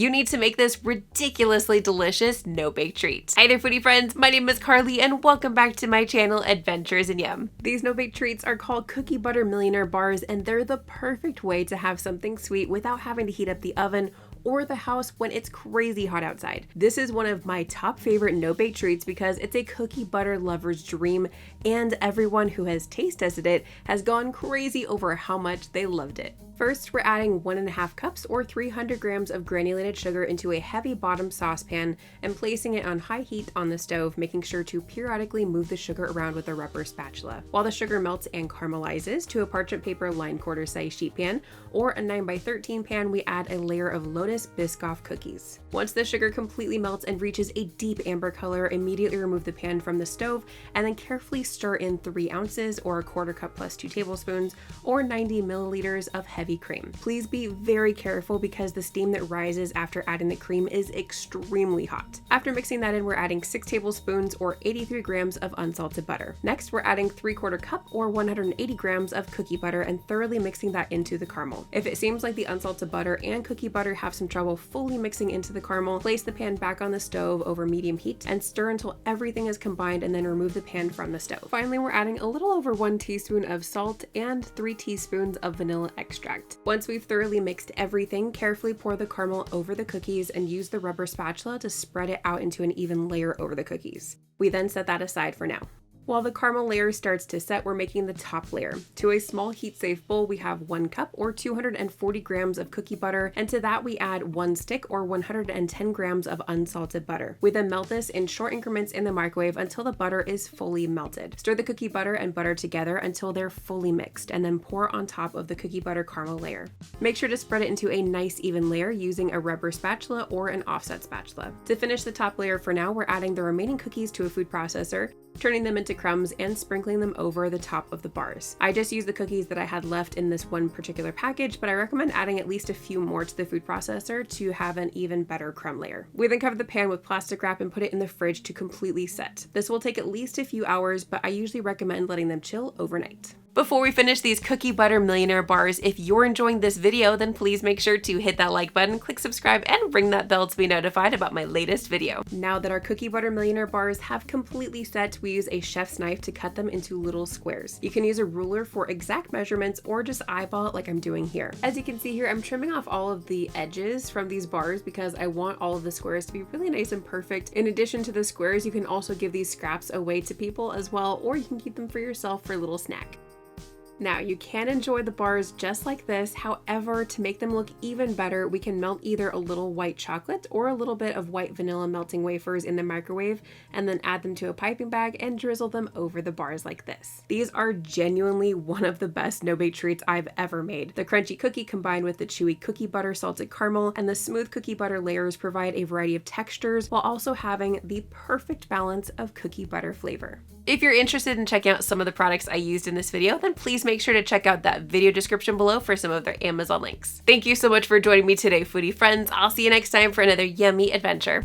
You need to make this ridiculously delicious no-bake treat. Hi there, foodie friends. My name is Carly and welcome back to my channel, Adventures in Yum. These no-bake treats are called Butter Millionaire Bars, and they're the perfect way to have something sweet without having to heat up the oven or the house when it's crazy hot outside. This is one of my top favorite no-bake treats because it's a cookie butter lover's dream, and everyone who has taste tested it has gone crazy over how much they loved it. First, we're adding 1.5 cups or 300 grams of granulated sugar into a heavy bottom saucepan and placing it on high heat on the stove, making sure to periodically move the sugar around with a rubber spatula. While the sugar melts and caramelizes, to a parchment paper lined quarter-size sheet pan or a 9x13 pan, we add a layer of Lotus Biscoff cookies. Once the sugar completely melts and reaches a deep amber color, immediately remove the pan from the stove and then carefully stir in 3 ounces or a 1/4 cup plus 2 tablespoons or 90 milliliters of heavy cream. Please be very careful because the steam that rises after adding the cream is extremely hot. After mixing that in, we're adding 6 tablespoons or 83 grams of unsalted butter. Next, we're adding 3/4 cup or 180 grams of cookie butter and thoroughly mixing that into the caramel. If it seems like the unsalted butter and cookie butter have some trouble fully mixing into the caramel, place the pan back on the stove over medium heat and stir until everything is combined, and then remove the pan from the stove. Finally, we're adding a little over 1 teaspoon of salt and 3 teaspoons of vanilla extract. Once we've thoroughly mixed everything, carefully pour the caramel over the cookies and use the rubber spatula to spread it out into an even layer over the cookies. We then set that aside for now. While the caramel layer starts to set, we're making the top layer. To a small heat-safe bowl, we have 1 cup or 240 grams of cookie butter, and to that we add 1 stick or 110 grams of unsalted butter. We then melt this in short increments in the microwave until the butter is fully melted. Stir the cookie butter and butter together until they're fully mixed, and then pour on top of the cookie butter caramel layer. Make sure to spread it into a nice even layer using a rubber spatula or an offset spatula. To finish the top layer for now, we're adding the remaining cookies to a food processor, turning them into crumbs and sprinkling them over the top of the bars. I just used the cookies that I had left in this one particular package, but I recommend adding at least a few more to the food processor to have an even better crumb layer. We then cover the pan with plastic wrap and put it in the fridge to completely set. This will take at least a few hours, but I usually recommend letting them chill overnight. Before we finish these Butter Millionaire Bars, if you're enjoying this video, then please make sure to hit that like button, click subscribe, and ring that bell to be notified about my latest video. Now that our Butter Millionaire Bars have completely set, we use a chef's knife to cut them into little squares. You can use a ruler for exact measurements or just eyeball it like I'm doing here. As you can see here, I'm trimming off all of the edges from these bars because I want all of the squares to be really nice and perfect. In addition to the squares, you can also give these scraps away to people as well, or you can keep them for yourself for a little snack. Now, you can enjoy the bars just like this. However, to make them look even better, we can melt either a little white chocolate or a little bit of white vanilla melting wafers in the microwave and then add them to a piping bag and drizzle them over the bars like this. These are genuinely one of the best no-bake treats I've ever made. The crunchy cookie combined with the chewy cookie butter salted caramel and the smooth cookie butter layers provide a variety of textures while also having the perfect balance of cookie butter flavor. If you're interested in checking out some of the products I used in this video, then please make sure to check out that video description below for some of their Amazon links. Thank you so much for joining me today, foodie friends. I'll see you next time for another yummy adventure.